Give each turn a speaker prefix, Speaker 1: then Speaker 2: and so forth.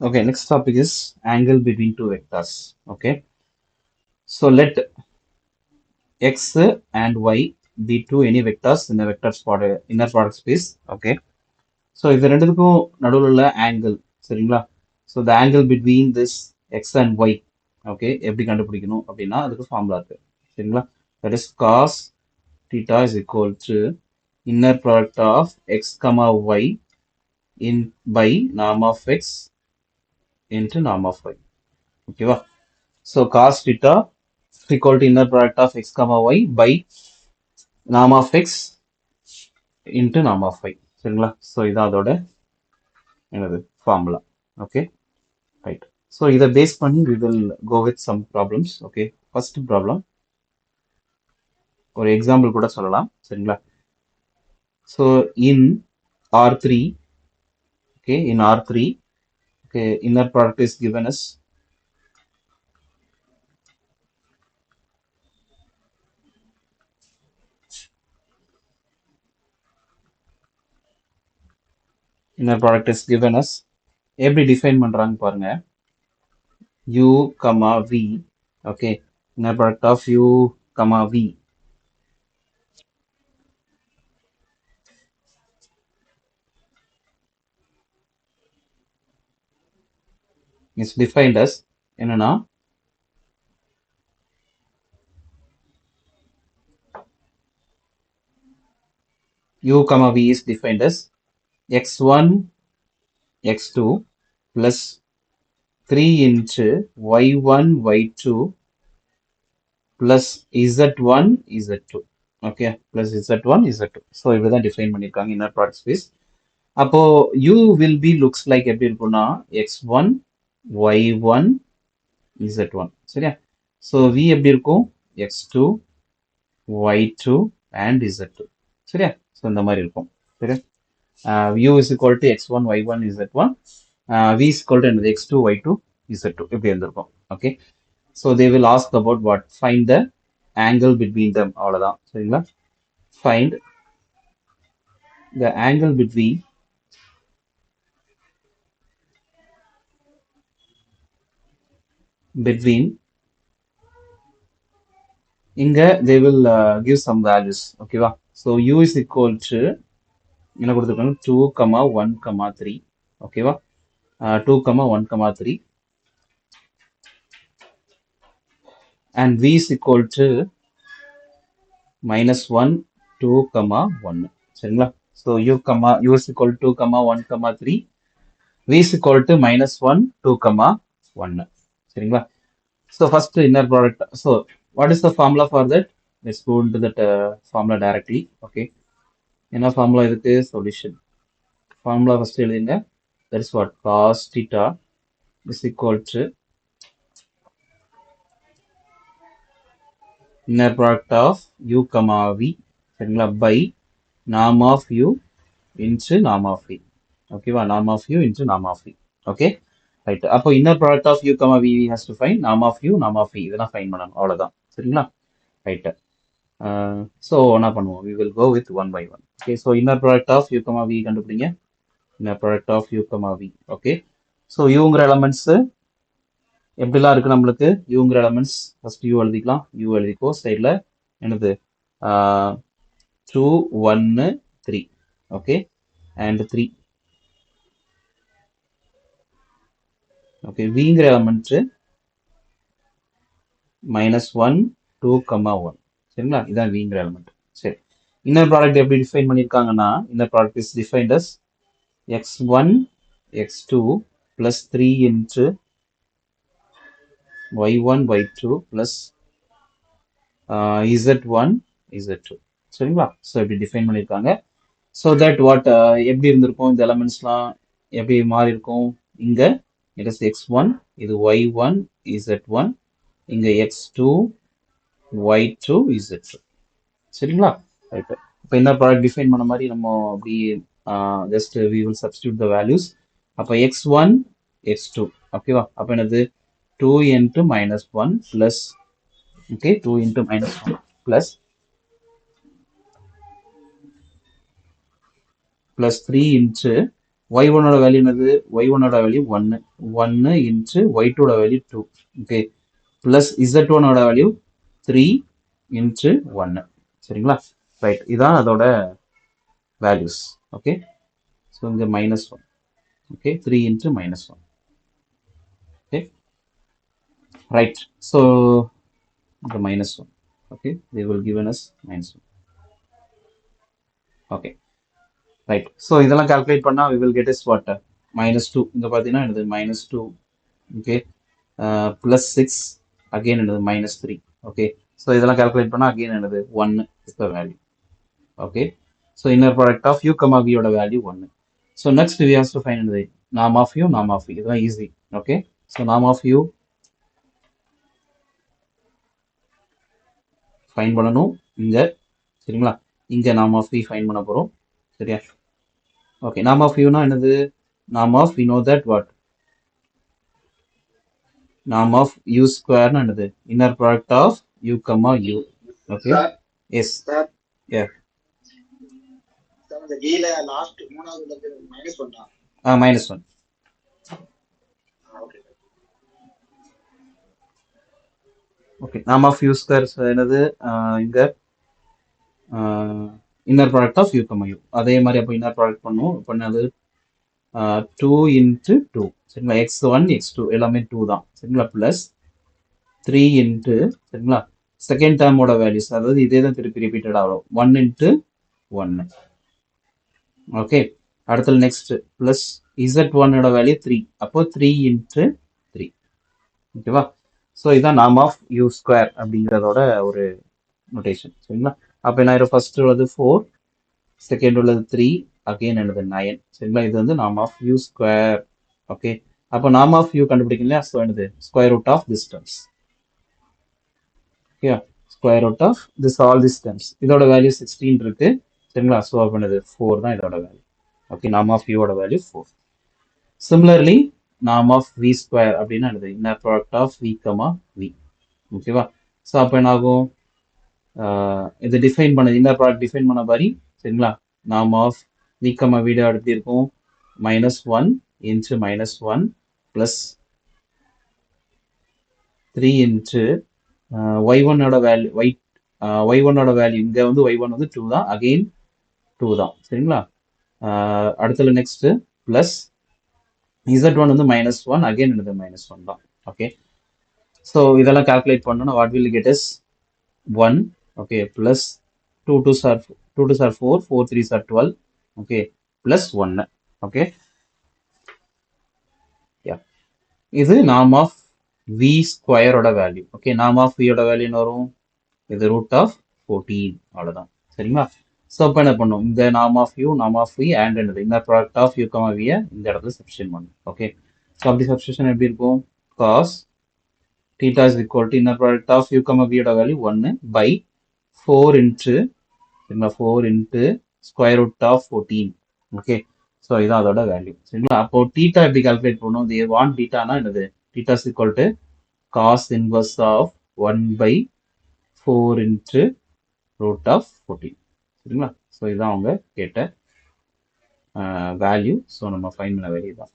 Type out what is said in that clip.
Speaker 1: Okay, next topic is angle between two vectors. Okay, so let x and y be two any vectors in the inner product space. Okay, so இது ரெண்டுத்துக்கும் நடுவுல உள்ள angle சரிங்களா? So the angle between this x and y, okay, எப்படி கண்டுபிடிக்கணும் அப்படின்னா அதுக்கு formula இருக்கு சரிங்களா? That is cos theta is equal to inner product of x comma y in by norm of x into norm of y. ஓகேவா? So cos theta is equal to inner product of x comma y by norm of x into norm of y. சரிங்களா? So இதான் அதோட என்னது formula. Okay, right. So இதை base பண்ணி we will go with some problems. Okay, first problem ஒரு example கூட சொல்லலாம் சரிங்களா? So in R3, okay, in R3, okay, inner product is given as inner product is given as எப்படி define பண்றாங்க பாருங்க. U, V, okay, inner product of U, V is defined as என்னன்னா U, V is defined as x1, x2 plus 3 into y1, y2 plus z1, z2. Okay, plus z1, z2. So இப்படிதான் define பண்ணிருக்காங்க inner product space. அப்போ u will be looks like எப்படி இருக்கும்னா x1, y1, z1. சரியா? So v எப்படி இருக்கும் x2, y2 and z2. சரியா? So இந்த மாதிரி இருக்கும். சரியா? u is equal to x1, y1, z1. v is equal to x2, y2, z2. இப்படி இருந்திருக்கும். Okay. So they will ask about what? Find the angle between them. அவ்வளவுதான் சரிங்களா? Find the angle between இங்க they will give some values. ஓகேவா? So u is equal to என்ன கொடுத்துருக்காங்க 2, 1, 3. ஓகேவா? 2, 1, 3 and v is equal to -1, 2, 1. சரிங்களா? So u is equal to 2, 1, 3. v is equal to -1, 2, 1. சரிங்களா? So first inner product. So what is the formula for that? Let's go into that formula directly. Okay. என்ன formula இதுக்கு? Solution. Formula first எழுதுங்க. That is what? Cos theta is equal to inner product of u, v சரிங்களா? By norm of u into norm of v. ஓகேவா? Norm of u into norm of v. Okay. Right. அப்போ inner product of u comma v has to find norm of u, norm of v இதெல்லாம் fine பண்ணணும் அவ்வளோதான் சரிங்களா? Right. So என்ன பண்ணுவோம்? We will go with one by one. Okay, so inner product of u comma v கண்டுபிடிங்க. Inner product of u comma v. Okay, so யூங்கிற elements எப்படிலாம் இருக்கு நம்மளுக்கு? யூங்கிற எலமெண்ட்ஸ் ஃபர்ஸ்ட் யூ எழுதிக்கலாம். யூ எழுதிக்கோ சைடில் என்னது 2, 1, 3. Okay, and 3. ஓகே, விங்கிற எலமெண்ட்ஸ் -1, 2, 1. சரிங்களா? இதான் விங்கிற எலமெண்ட். சரி, இன்னர் ப்ராடக்ட் எப்படி டிஃபைன் பண்ணியிருக்காங்கன்னா inner product is defined as x1, x2 plus 3 into y1, y2 plus z1, z2. சரிங்களா? ஸோ இப்படி டிஃபைன் பண்ணியிருக்காங்க. ஸோ தட் வாட் எப்படி இருந்திருக்கும்? இந்த எலமெண்ட்ஸ்லாம் எப்படி மாறி இருக்கும்? இங்க இட் இஸ் x1, இது y1, z1, இங்க x2, y2, z2. சரிங்களா? ரைட். இப்போ என்ன ப்ராடக்ட் டிஃபைன் பண்ண மாதிரி நம்ம அப்படி just we will substitute the values. அப்போ x1, x2. ஓகேவா? அப்போ என்னது 2 into -1 plus, okay, 2 into -1 plus 3 into y1 ஓட வேல்யூ என்னது? y1 ஓட வேல்யூ 1. 1 இன்ட்டு y2 ஓட வேல்யூ 2. ஓகே, பிளஸ் z1 ஓட வேல்யூ 3 இன்ட்டு 1. சரிங்களா? ரைட், இதான் அதோட வேல்யூஸ். ஓகே, ஸோ இங்கே -1. Okay, 3 into -1. Okay, right. So the -1. Okay, they will given us -1. Okay, right. So இதெல்லாம் calculate பண்ணா we will get is what? -2. இங்க பார்த்தீங்கன்னா இது -2. Okay, plus 6 again என்னது -3. Okay, so இதெல்லாம் calculate பண்ணா again என்னது 1 is the value. Okay, so inner product of u comma v ஓட value 1. So next we have to find என்னது norm of u, norm of v. இதுதான் easy. Okay, so norm of u fine பண்ணணும் இங்க. சரிங்களா? இங்க norm of v fine பண்ண போறோம். சரியா? ஓகே, நார்ம் ஆஃப் யூனா என்னது? Norm of we know that what? Norm of u ஸ்கொயர்னா என்னது? Inner product of u comma u. Okay, yes, yeah,
Speaker 2: இந்த கீழ லாஸ்ட் மூணாவது -1.
Speaker 1: -1. Okay, norm of u square என்னது? இங்க inner product of u comma u. அதே மாதிரி அப்போ இன்னர் ப்ராடக்ட் பண்ணுவோம். பண்ணது 2 இன்ட்டு 2. சரிங்களா? x1 x2 எல்லாமே 2 தான். சரிங்களா? பிளஸ் 3 இன்ட்டு, சரிங்களா, செகண்ட் டேர்மோட வேல்யூஸ், அதாவது இதே தான் திருப்பி ரிப்பீட்டட் ஆகும். 1 இன்ட்டு 1. ஓகே, அடுத்தது நெக்ஸ்ட் பிளஸ் z1ஓட வேல்யூ 3. அப்போ 3 இன்ட்டு 3. ஓகேவா? ஸோ இதான் நார்ம் ஆஃப் u ஸ்கொயர் அப்படிங்கிறதோட ஒரு நோட்டேஷன். சரிங்களா? அப்போ என்ன ஆயிரும்? ஃபர்ஸ்ட் உள்ளது 4, செகண்ட் உள்ளது 3, அகெயின் என்னது 9. சரிங்களா? இது வந்து நார்ம் ஆஃப் u ஸ்கொயர். ஓகே, அப்போ நார்ம் ஆஃப் u கண்டுபிடிக்கலையா? ஸோ என்னது? Square root of this terms. Okay, square root of this all this terms. இதோட வேல்யூ 16 இருக்கு. சரிங்களா? ஸோ அப்போ என்னது? 4 தான் இதோட value. Okay, norm of u ஓட value 4. Similarly norm of v square அப்படின்னா என்னது? Inner product of v comma v. ஓகேவா? ஸோ அப்போ என்ன ஆகும்? இது டிஃபைன் பண்ண, இன்னர் ப்ராடக்ட் டிஃபைன் பண்ண மாதிரி. சரிங்களா? Norm of v comma v எப்படி இருக்கும்? -1 இன்ட்டு -1 பிளஸ் 3 இன்ட்டு y1 ஓட வேல்யூ y1 ஓட வேல்யூ இங்க வந்து y1 வந்து 2 தான், அகெயின் 2 தான். சரிங்களா? அடுத்தது நெக்ஸ்ட் பிளஸ் z1 வந்து -1, அகெயின் என்னது -1 தான். ஓகே, ஸோ இதெல்லாம் கால்குலேட் பண்ணோம்னா what will get is 1. Okay, plus 2 2s are 4, 4 3s are 12. Okay, plus 1. Okay, yeah, இது நார்ம் ஆஃப் v ஸ்கொயரோட value. Okay, norm of v ஓட வேல்யூ என்ன வரும்? இது ரூட் ஆஃப் 14. அவ்வளோதான். சரிங்களா? ஸோ அப்போ என்ன பண்ணும்? இந்த norm of u, norm of v and என்னது inner product of u comma v இந்த இடத்துல சப்ஸ்டியூட் பண்ணும். ஓகே, ஸோ அப்படி சப்ஸ்டியூஷன் எப்படி இருக்கும்? Cos theta is equal to inner product of u comma v யோட வேல்யூ 1 பை 4 இன்ட்டு, சரிங்களா, 4 into square root of 14. Okay, so இதான் அதோட வேல்யூ. சரிங்களா? அப்போ தீட்டா எப்படி கால்குலேட் பண்ணும்? தே வாண்ட் தீட்டானா என்னது? Theta is equal to cos inverse of 1 by 4 into root of 14. சரிங்களா? ஸோ இதுதான் அவங்க கேட்ட வேல்யூ. ஸோ நம்ம ஃபைன் பண்ண வேல்யூ தான்.